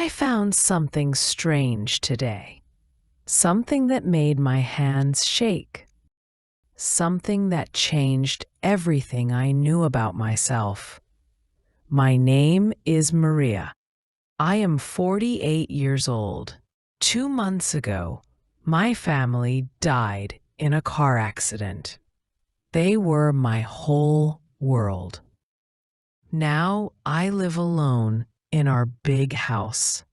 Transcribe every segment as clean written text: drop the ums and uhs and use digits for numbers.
I found something strange today. Something that made my hands shake. Something that changed everything I knew about myself. My name is Maria. I am 48 years old. 2 months ago, my family died in a car accident. They were my whole world. Now I live alone in our big house.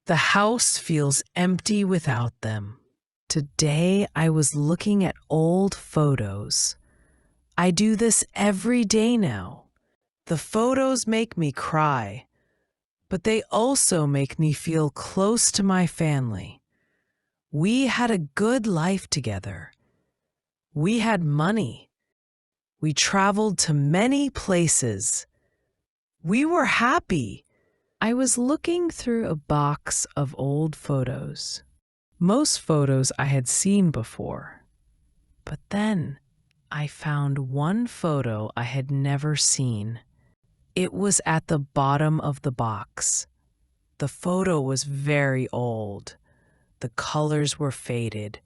The house feels empty without them. Today I was looking at old photos. I do this every day now. The photos make me cry, but they also make me feel close to my family. We had a good life together. We had money. We traveled to many places. We were happy. I was looking through a box of old photos. Most photos I had seen before. But then I found one photo I had never seen. It was at the bottom of the box. The photo was very old. The colors were faded.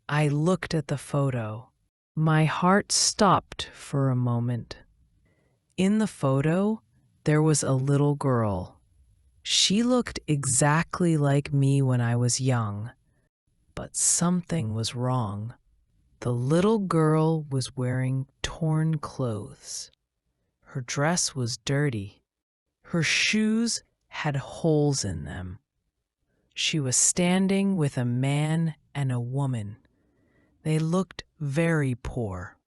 I looked at the photo. My heart stopped for a moment. In the photo, there was a little girl. She looked exactly like me when I was young, but something was wrong. The little girl was wearing torn clothes. Her dress was dirty. Her shoes had holes in them. She was standing with a man and a woman. They looked very poor.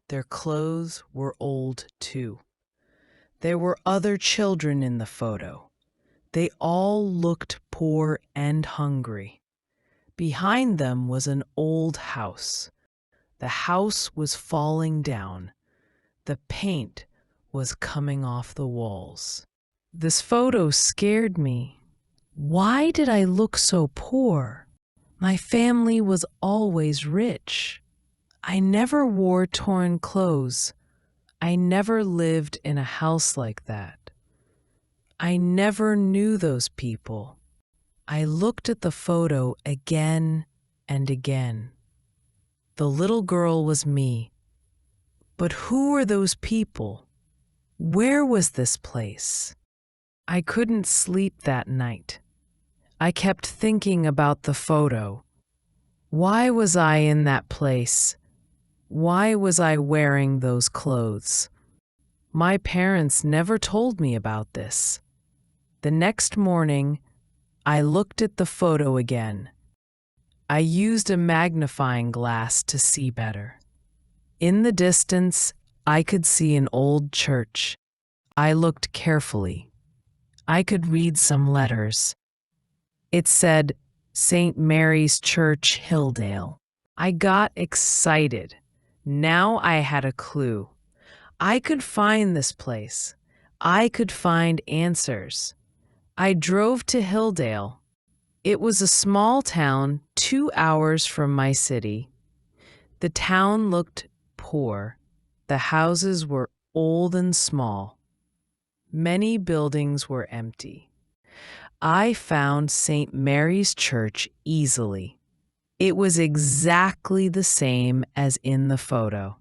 Their clothes were old too. There were other children in the photo. They all looked poor and hungry. Behind them was an old house. The house was falling down. The paint was coming off the walls. This photo scared me. Why did I look so poor? My family was always rich. I never wore torn clothes. I never lived in a house like that. I never knew those people. I looked at the photo again and again. The little girl was me. But who were those people? Where was this place? I couldn't sleep that night. I kept thinking about the photo. Why was I in that place? Why was I wearing those clothes? My parents never told me about this. The next morning, I looked at the photo again. I used a magnifying glass to see better. In the distance, I could see an old church. I looked carefully. I could read some letters. It said, St. Mary's Church, Hilldale. I got excited. Now I had a clue. I could find this place. I could find answers. I drove to Hilldale. It was a small town 2 hours from my city. The town looked poor. The houses were old and small. Many buildings were empty. I found St. Mary's Church easily. It was exactly the same as in the photo.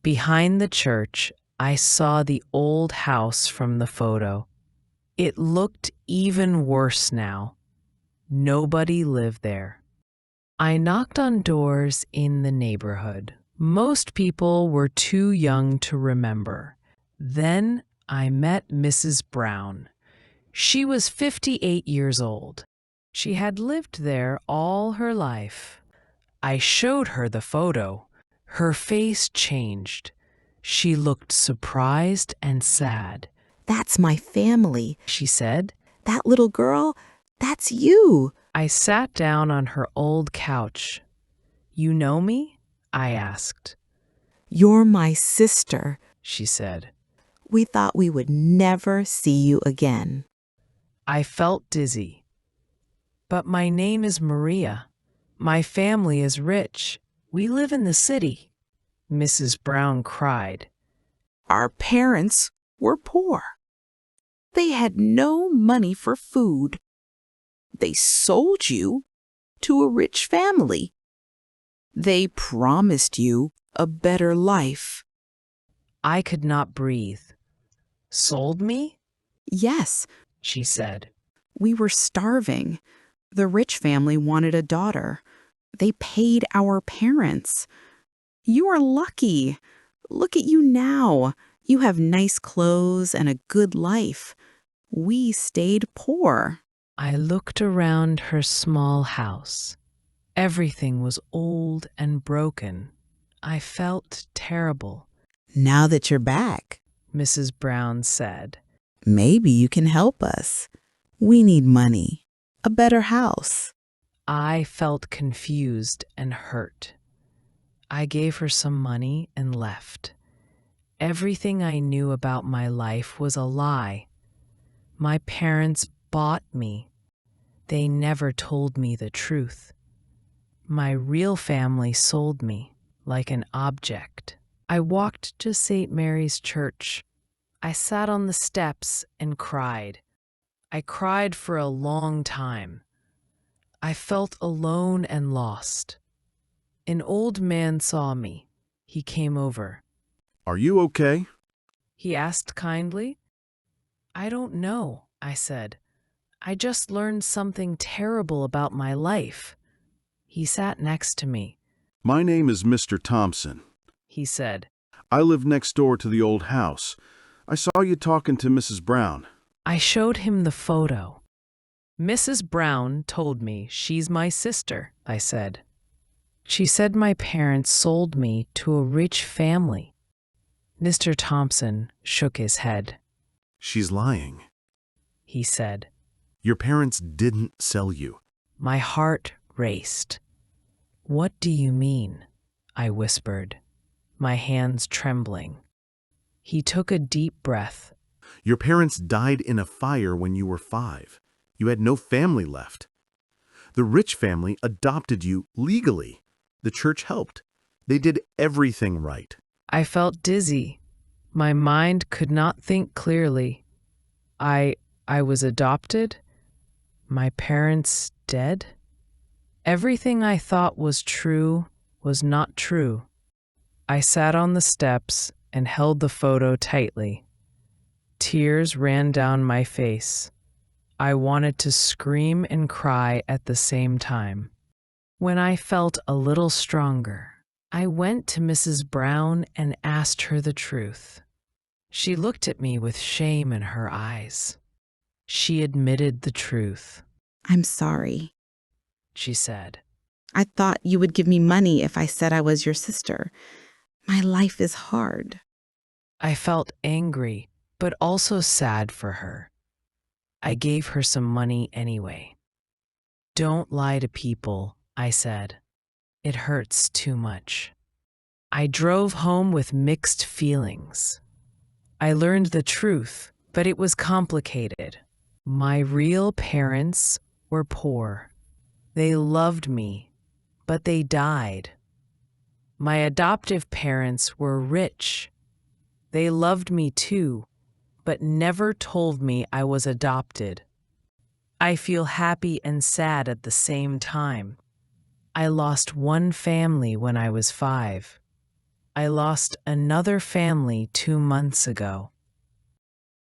Behind the church, I saw the old house from the photo. It looked even worse now. Nobody lived there. I knocked on doors in the neighborhood. Most people were too young to remember. Then I met Mrs. Brown. She was 58 years old. She had lived there all her life. I showed her the photo. Her face changed. She looked surprised and sad. "That's my family," She said. "That little girl, that's you." I sat down on her old couch. You know me? I asked. "You're my sister." She said. "We thought we would never see you again." I felt dizzy. But my name is Maria. My family is rich. We live in the city. Mrs. Brown cried. "Our parents were poor." They had no money for food. They sold you to a rich family. They promised you a better life. I could not breathe. Sold me? Yes, She said. we were starving. The rich family wanted a daughter. They paid our parents. You are lucky. Look at you now. You have nice clothes and a good life. We stayed poor. I looked around her small house. Everything was old and broken. I felt terrible. Now that you're back, Mrs. Brown said. maybe you can help us. We need money, a better house. I felt confused and hurt. I gave her some money and left. Everything I knew about my life was a lie. My parents bought me. They never told me the truth. My real family sold me like an object. I walked to St. Mary's Church. I sat on the steps and cried. I cried for a long time. I felt alone and lost. An old man saw me. He came over. Are you okay? He asked kindly. I don't know, I said. I just learned something terrible about my life. He sat next to me. My name is Mr. Thompson. He said. I live next door to the old house. I saw you talking to Mrs. Brown. I showed him the photo. Mrs. Brown told me she's my sister, I said. She said my parents sold me to a rich family. Mr. Thompson shook his head. She's lying. He said. Your parents didn't sell you. My heart raced. What do you mean? I whispered, my hands trembling. He took a deep breath. Your parents died in a fire when you were 5. You had no family left. The rich family adopted you legally. The church helped. They did everything right. I felt dizzy. My mind could not think clearly. I was adopted? My parents dead? Everything I thought was true was not true. I sat on the steps and held the photo tightly. Tears ran down my face. I wanted to scream and cry at the same time. When I felt a little stronger, I went to Mrs. Brown and asked her the truth. She looked at me with shame in her eyes. She admitted the truth. I'm sorry. She said. I thought you would give me money if I said I was your sister. My life is hard. I felt angry, but also sad for her. I gave her some money anyway. Don't lie to people, I said. It hurts too much. I drove home with mixed feelings. I learned the truth, but it was complicated. My real parents were poor. They loved me, but they died. My adoptive parents were rich. They loved me too, but never told me I was adopted. I feel happy and sad at the same time. I lost one family when I was 5. I lost another family 2 months ago.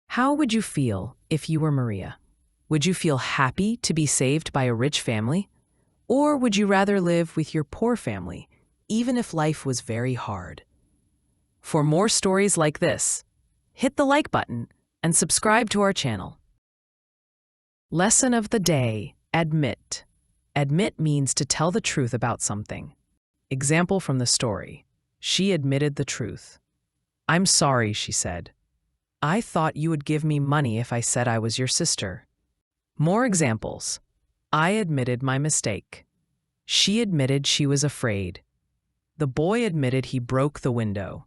How would you feel if you were Maria? Would you feel happy to be saved by a rich family? Or would you rather live with your poor family, even if life was very hard? For more stories like this, hit the like button and subscribe to our channel. Lesson of the day, admit. Admit means to tell the truth about something. Example from the story. She admitted the truth. I'm sorry, she said. I thought you would give me money if I said I was your sister. More examples. I admitted my mistake. She admitted she was afraid. The boy admitted he broke the window.